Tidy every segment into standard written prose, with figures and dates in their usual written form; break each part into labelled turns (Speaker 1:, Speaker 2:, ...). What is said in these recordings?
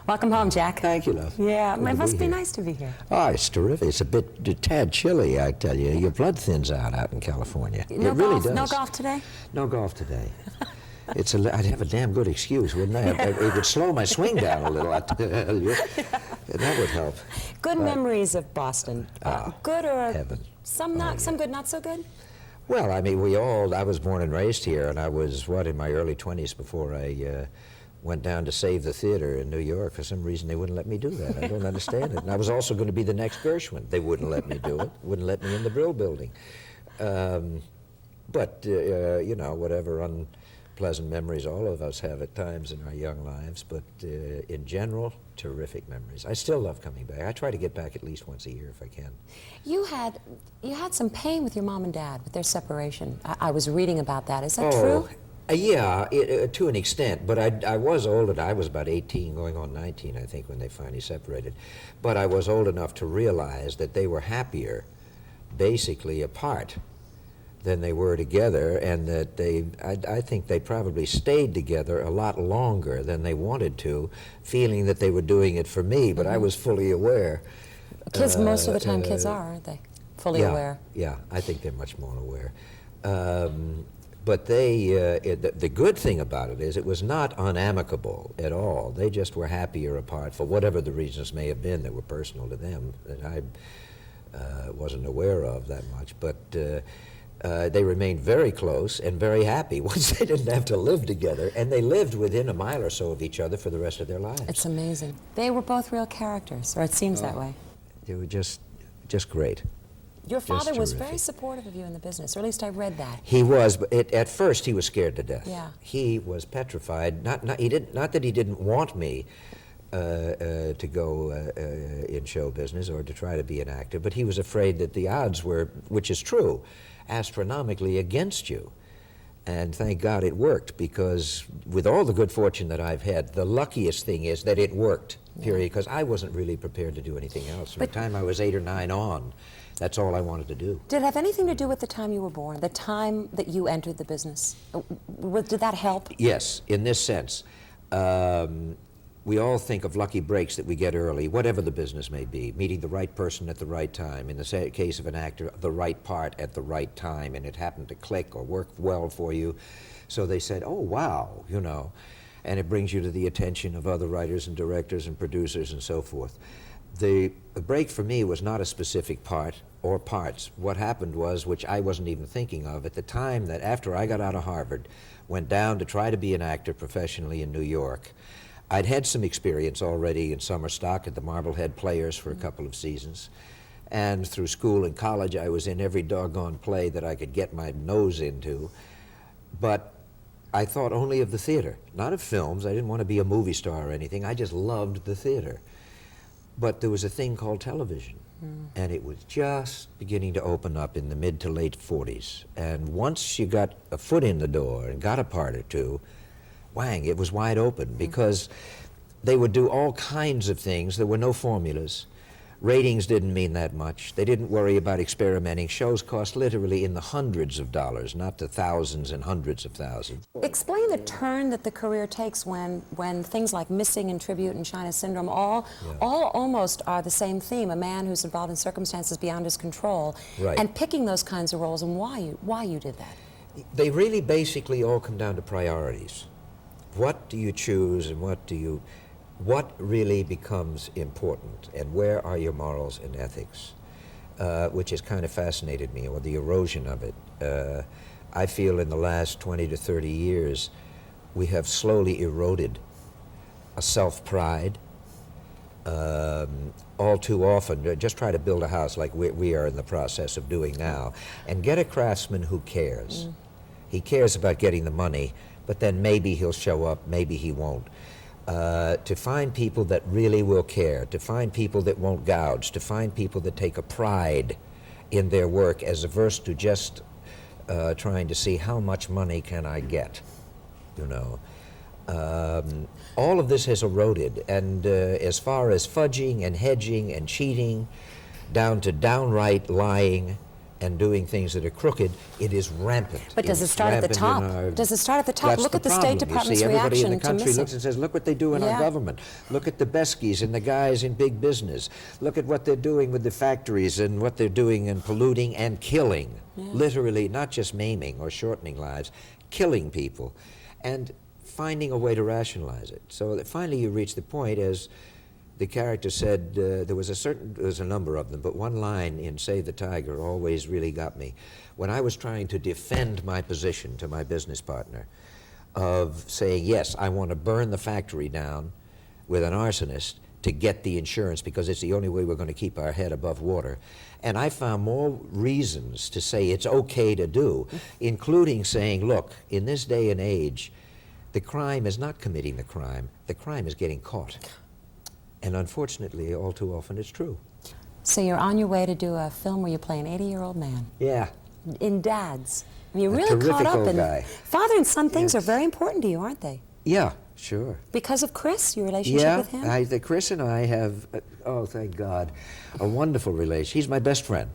Speaker 1: Welcome home, Jack.
Speaker 2: Thank you, love.
Speaker 1: Yeah,
Speaker 2: Good
Speaker 1: it
Speaker 2: to
Speaker 1: must be
Speaker 2: here.
Speaker 1: nice to be here.
Speaker 2: Oh, it's terrific. It's a tad chilly, I tell you. Your blood thins out in California.
Speaker 1: No
Speaker 2: it really
Speaker 1: golf,
Speaker 2: does.
Speaker 1: no golf today?
Speaker 2: No golf today. I'd have a damn good excuse, wouldn't I? It would slow my swing down a little, I tell you. That would help.
Speaker 1: Good memories of Boston. Good or
Speaker 2: heaven.
Speaker 1: some not, some good, not so good?
Speaker 2: Well, I mean, I was born and raised here, and I was, in my early 20s before I went down to save the theater in New York. For some reason, they wouldn't let me do that. I don't understand it. And I was also going to be the next Gershwin. They wouldn't let me do it. Wouldn't let me in the Brill Building. But, you know, whatever unpleasant memories all of us have at times in our young lives, but in general, terrific memories. I still love coming back. I try to get back at least once a year if I can.
Speaker 1: You had some pain with your mom and dad with their separation. I was reading about that. Is that
Speaker 2: Oh,
Speaker 1: true?
Speaker 2: Yeah, to an extent, but I was old. I was about 18, going on 19, I think, when they finally separated. But I was old enough to realize that they were happier, basically, apart than they were together, and that I think they probably stayed together a lot longer than they wanted to, feeling that they were doing it for me, but I was fully aware.
Speaker 1: Kids, most of the time, kids are, aren't they? Fully aware.
Speaker 2: Yeah, I think they're much more aware. But the good thing about it is it was not unamicable at all. They just were happier apart for whatever the reasons may have been that were personal to them that I wasn't aware of that much. But they remained very close and very happy once they didn't have to live together. And they lived within a mile or so of each other for the rest of their lives.
Speaker 1: It's amazing. They were both real characters, or it seems that way.
Speaker 2: They were just great.
Speaker 1: Your father was
Speaker 2: terrific.
Speaker 1: very supportive of you in the business, or at least I read that.
Speaker 2: He was, but at first he was scared to death.
Speaker 1: Yeah.
Speaker 2: He was petrified. Not that he didn't want me to go in show business or to try to be an actor, but he was afraid that the odds were, which is true, astronomically against you. And thank God it worked, because with all the good fortune that I've had, the luckiest thing is that it worked, period, because I wasn't really prepared to do anything else. From the time I was 8 or 9 on, that's all I wanted to do.
Speaker 1: Did it have anything to do with the time you were born, the time that you entered the business? Did that help?
Speaker 2: Yes, in this sense. We all think of lucky breaks that we get early, whatever the business may be, meeting the right person at the right time. In the case of an actor, the right part at the right time, and it happened to click or work well for you. So they said, oh, wow, you know, and it brings you to the attention of other writers and directors and producers and so forth. The break for me was not a specific part or parts. What happened was, which I wasn't even thinking of, at the time that after I got out of Harvard, went down to try to be an actor professionally in New York. I'd had some experience already in summer stock at the Marblehead Players for a couple of seasons. And through school and college, I was in every doggone play that I could get my nose into. But I thought only of the theater, not of films. I didn't want to be a movie star or anything. I just loved the theater. But there was a thing called television, and it was just beginning to open up in the mid to late 40s. And once you got a foot in the door and got a part or two, whang, it was wide open, because they would do all kinds of things. There were no formulas. Ratings didn't mean that much. They didn't worry about experimenting. Shows cost literally in the hundreds of dollars, not the thousands and hundreds of thousands.
Speaker 1: Explain the turn that the career takes when things like Missing and Tribute and China Syndrome all almost are the same theme, a man who's involved in circumstances beyond his control,
Speaker 2: Right.
Speaker 1: and picking those kinds of roles, and why you did that.
Speaker 2: They really basically all come down to priorities. What do you choose, and what really becomes important, and where are your morals and ethics, which has kind of fascinated me, or the erosion of it. I feel in the last 20 to 30 years, we have slowly eroded a self-pride. All too often, just try to build a house like we are in the process of doing now, and get a craftsman who cares. He cares about getting the money, but then maybe he'll show up, maybe he won't. To find people that really will care, to find people that won't gouge, to find people that take a pride in their work as averse to just trying to see how much money can I get, you know. All of this has eroded, and as far as fudging and hedging and cheating, down to downright lying, and doing things that are crooked, it is rampant.
Speaker 1: But does it start at the top? Does it start at the top?
Speaker 2: That's
Speaker 1: Look at the
Speaker 2: problem.
Speaker 1: State Department's
Speaker 2: you see, everybody in
Speaker 1: reaction
Speaker 2: the
Speaker 1: to
Speaker 2: country
Speaker 1: missing.
Speaker 2: looks and says, look what they do in our
Speaker 1: Yeah.
Speaker 2: government. Look at the Beskies and the guys in big business. Look at what they're doing with the factories and what they're doing in polluting and killing. Literally, not just maiming or shortening lives, killing people. And finding a way to rationalize it. So that finally you reach the point, as the character said, there was a number of them, but one line in Save the Tiger always really got me. When I was trying to defend my position to my business partner of saying, yes, I want to burn the factory down with an arsonist to get the insurance because it's the only way we're going to keep our head above water. And I found more reasons to say it's okay to do, including saying, look, in this day and age, the crime is not committing the crime is getting caught. And unfortunately, all too often, it's true.
Speaker 1: So you're on your way to do a film where you play an 80-year-old man.
Speaker 2: Yeah.
Speaker 1: In Dads. I mean, you're
Speaker 2: A
Speaker 1: really caught
Speaker 2: terrific
Speaker 1: up
Speaker 2: old
Speaker 1: in
Speaker 2: guy.
Speaker 1: father and son things
Speaker 2: Yes.
Speaker 1: are very important to you, aren't they?
Speaker 2: Yeah, sure.
Speaker 1: Because of Chris, your relationship with him?
Speaker 2: Yeah, Chris and I have, oh, thank God, a wonderful relation. He's my best friend.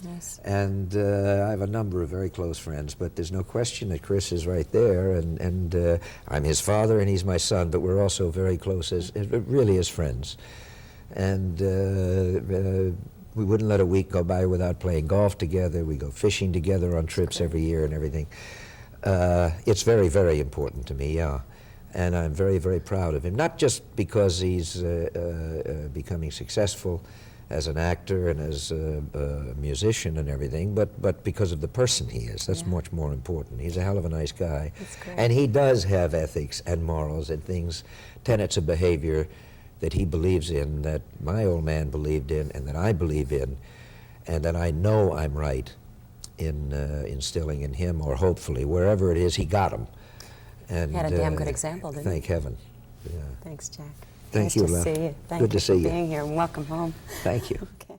Speaker 1: Yes.
Speaker 2: And I have a number of very close friends, but there's no question that Chris is right there, and I'm his father and he's my son, but we're also very close, really as friends. And we wouldn't let a week go by without playing golf together. We go fishing together on trips every year and everything. It's very, very important to me, yeah. And I'm very, very proud of him, not just because he's becoming successful as an actor and as a musician and everything, but because of the person he is. That's much more important. He's a hell of a nice guy.
Speaker 1: That's great.
Speaker 2: And he does have ethics and morals and things, tenets of behavior that he believes in, that my old man believed in, and that I believe in, and that I know I'm right in instilling in him, or hopefully, wherever it is, he got him. And,
Speaker 1: He had a damn good example, didn't he?
Speaker 2: Thank heaven. Yeah.
Speaker 1: Thanks, Jack.
Speaker 2: Thank
Speaker 1: nice
Speaker 2: you,
Speaker 1: to
Speaker 2: Lem.
Speaker 1: see you. Thank
Speaker 2: Good to
Speaker 1: you
Speaker 2: see
Speaker 1: for
Speaker 2: you.
Speaker 1: being here, and welcome home.
Speaker 2: Thank you.
Speaker 1: Okay.